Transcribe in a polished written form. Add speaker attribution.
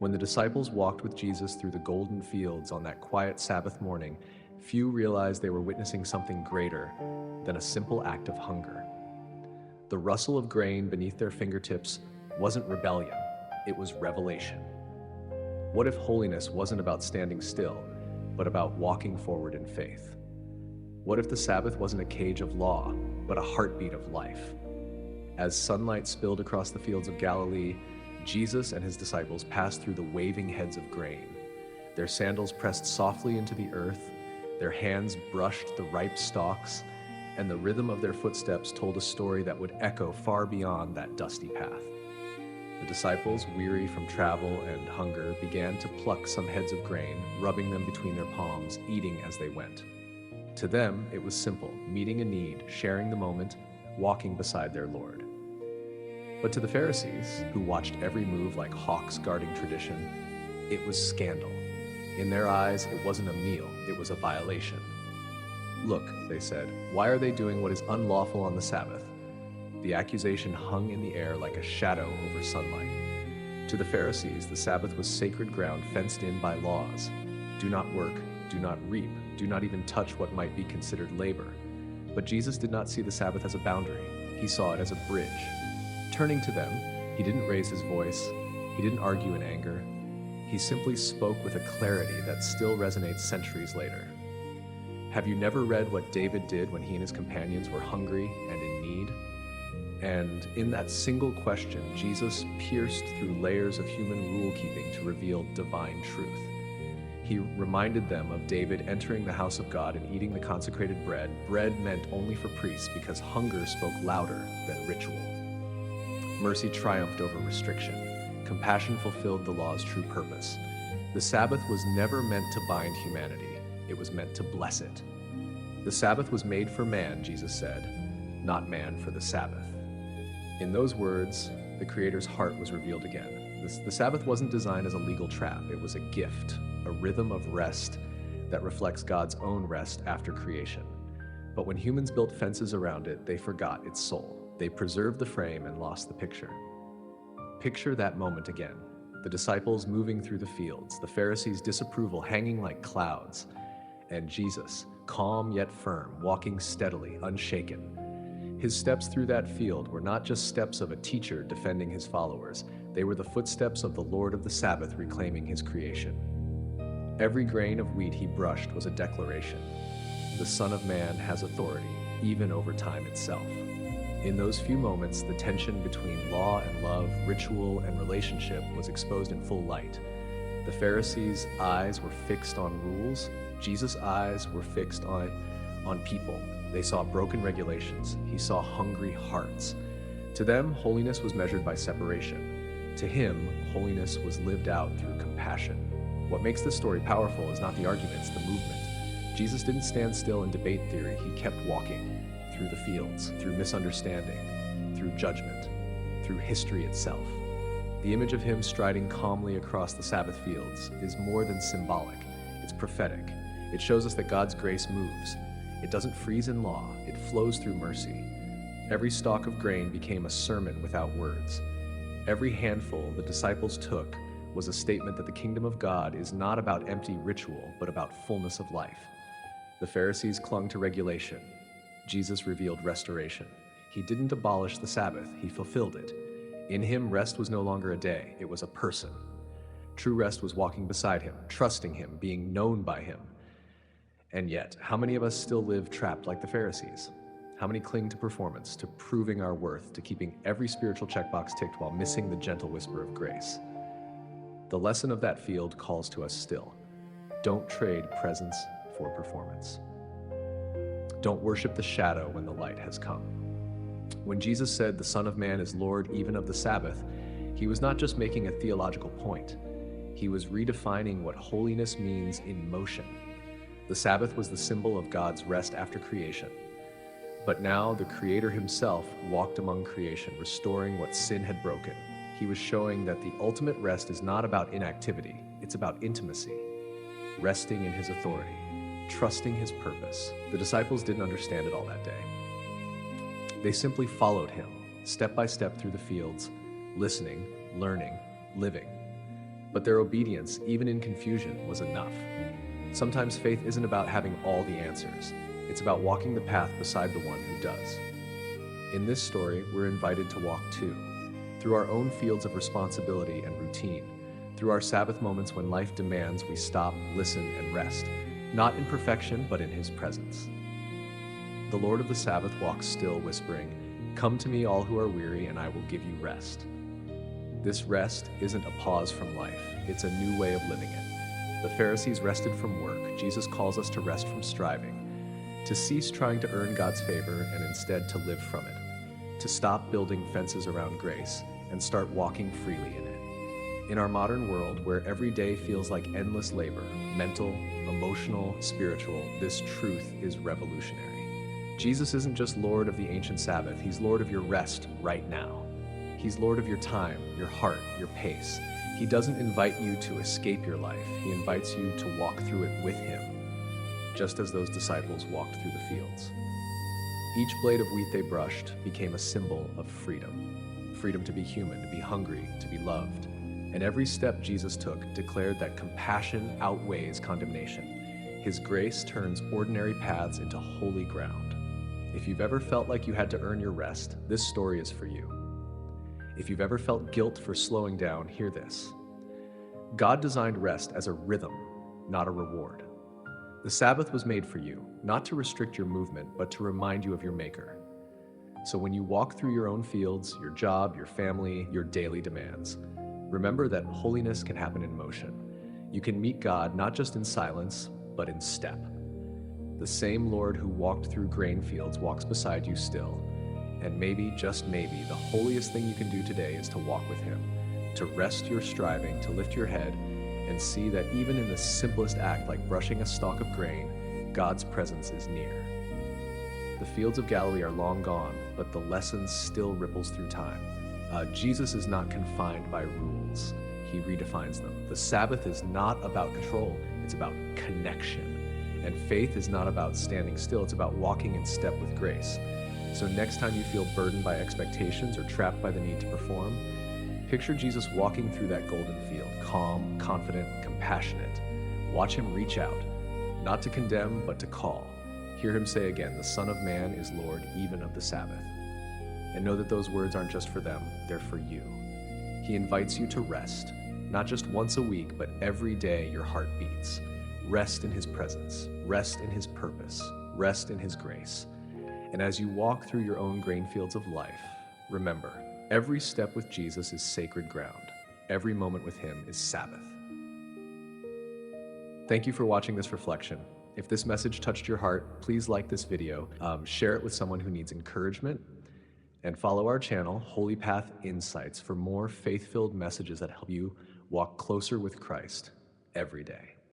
Speaker 1: When the disciples walked with Jesus through the golden fields on that quiet Sabbath morning, few realized they were witnessing something greater than a simple act of hunger. The rustle of grain beneath their fingertips wasn't rebellion, it was revelation. What if holiness wasn't about standing still, but about walking forward in faith? What if the Sabbath wasn't a cage of law, but a heartbeat of life? As sunlight spilled across the fields of Galilee, Jesus and his disciples passed through the waving heads of grain. Their sandals pressed softly into the earth, their hands brushed the ripe stalks, and the rhythm of their footsteps told a story that would echo far beyond that dusty path. The disciples, weary from travel and hunger, began to pluck some heads of grain, rubbing them between their palms, eating as they went. To them, it was simple, meeting a need, sharing the moment, walking beside their Lord. But to the Pharisees, who watched every move like hawks guarding tradition, it was scandal. In their eyes, it wasn't a meal, it was a violation. "Look," they said, "why are they doing what is unlawful on the Sabbath?" The accusation hung in the air like a shadow over sunlight. To the Pharisees, the Sabbath was sacred ground fenced in by laws. Do not work, do not reap, do not even touch what might be considered labor. But Jesus did not see the Sabbath as a boundary. He saw it as a bridge. Turning to them, he didn't raise his voice. He didn't argue in anger. He simply spoke with a clarity that still resonates centuries later. Have you never read what David did when he and his companions were hungry and in need? And in that single question, Jesus pierced through layers of human rule-keeping to reveal divine truth. He reminded them of David entering the house of God and eating the consecrated bread, bread meant only for priests because hunger spoke louder than ritual. Mercy triumphed over restriction. Compassion fulfilled the law's true purpose. The Sabbath was never meant to bind humanity. It was meant to bless it. The Sabbath was made for man, Jesus said, not man for the Sabbath. In those words, the Creator's heart was revealed again. The Sabbath wasn't designed as a legal trap. It was a gift, a rhythm of rest that reflects God's own rest after creation. But when humans built fences around it, they forgot its soul. They preserved the frame and lost the picture. Picture that moment again. The disciples moving through the fields, the Pharisees' disapproval hanging like clouds, and Jesus, calm yet firm, walking steadily, unshaken. His steps through that field were not just steps of a teacher defending his followers. They were the footsteps of the Lord of the Sabbath reclaiming his creation. Every grain of wheat he brushed was a declaration. The Son of Man has authority, even over time itself. In those few moments, the tension between law and love, ritual and relationship was exposed in full light. The Pharisees' eyes were fixed on rules. Jesus' eyes were fixed on people. They saw broken regulations. He saw hungry hearts. To them, holiness was measured by separation. To him, holiness was lived out through compassion. What makes this story powerful is not the arguments, the movement. Jesus didn't stand still in debate theory. He kept walking. Through the fields, through misunderstanding, through judgment, through history itself. The image of him striding calmly across the Sabbath fields is more than symbolic, it's prophetic. It shows us that God's grace moves. It doesn't freeze in law, it flows through mercy. Every stalk of grain became a sermon without words. Every handful the disciples took was a statement that the kingdom of God is not about empty ritual, but about fullness of life. The Pharisees clung to regulation. Jesus revealed restoration. He didn't abolish the Sabbath, he fulfilled it. In him, rest was no longer a day, it was a person. True rest was walking beside him, trusting him, being known by him. And yet, how many of us still live trapped like the Pharisees? How many cling to performance, to proving our worth, to keeping every spiritual checkbox ticked while missing the gentle whisper of grace? The lesson of that field calls to us still. Don't trade presence for performance. Don't worship the shadow when the light has come. When Jesus said the Son of Man is Lord even of the Sabbath, he was not just making a theological point. He was redefining what holiness means in motion. The Sabbath was the symbol of God's rest after creation. But now the Creator himself walked among creation, restoring what sin had broken. He was showing that the ultimate rest is not about inactivity, it's about intimacy, resting in his authority, trusting his purpose. The disciples didn't understand it all that day. They simply followed him, step by step through the fields, listening, learning, living. But their obedience, even in confusion, was enough. Sometimes faith isn't about having all the answers. It's about walking the path beside the one who does. In this story, we're invited to walk too, through our own fields of responsibility and routine, through our Sabbath moments when life demands we stop, listen, and rest, not in perfection, but in His presence. The Lord of the Sabbath walks still, whispering, "Come to me, all who are weary, and I will give you rest." This rest isn't a pause from life, it's a new way of living it. The Pharisees rested from work. Jesus calls us to rest from striving, to cease trying to earn God's favor and instead to live from it, to stop building fences around grace and start walking freely in it. In our modern world, where every day feels like endless labor, mental, emotional, spiritual, this truth is revolutionary. Jesus isn't just Lord of the ancient Sabbath, He's Lord of your rest right now. He's Lord of your time, your heart, your pace. He doesn't invite you to escape your life, He invites you to walk through it with Him, just as those disciples walked through the fields. Each blade of wheat they brushed became a symbol of freedom. Freedom to be human, to be hungry, to be loved. And every step Jesus took declared that compassion outweighs condemnation. His grace turns ordinary paths into holy ground. If you've ever felt like you had to earn your rest, this story is for you. If you've ever felt guilt for slowing down, hear this. God designed rest as a rhythm, not a reward. The Sabbath was made for you, not to restrict your movement, but to remind you of your Maker. So when you walk through your own fields, your job, your family, your daily demands, remember that holiness can happen in motion. You can meet God not just in silence, but in step. The same Lord who walked through grain fields walks beside you still. And maybe, just maybe, the holiest thing you can do today is to walk with Him, to rest your striving, to lift your head, and see that even in the simplest act like brushing a stalk of grain, God's presence is near. The fields of Galilee are long gone, but the lesson still ripples through time. Jesus is not confined by rules. He redefines them. The Sabbath is not about control, it's about connection. And faith is not about standing still, it's about walking in step with grace. So next time you feel burdened by expectations or trapped by the need to perform, picture Jesus walking through that golden field, calm, confident, compassionate. Watch Him reach out, not to condemn, but to call. Hear Him say again, "The Son of Man is Lord even of the Sabbath." And know that those words aren't just for them, they're for you. He invites you to rest, not just once a week, but every day your heart beats. Rest in His presence, rest in His purpose, rest in His grace. And as you walk through your own grain fields of life, remember, every step with Jesus is sacred ground. Every moment with Him is Sabbath. Thank you for watching this reflection. If this message touched your heart, please like this video, share it with someone who needs encouragement, and follow our channel, Holy Path Insights, for more faith-filled messages that help you walk closer with Christ every day.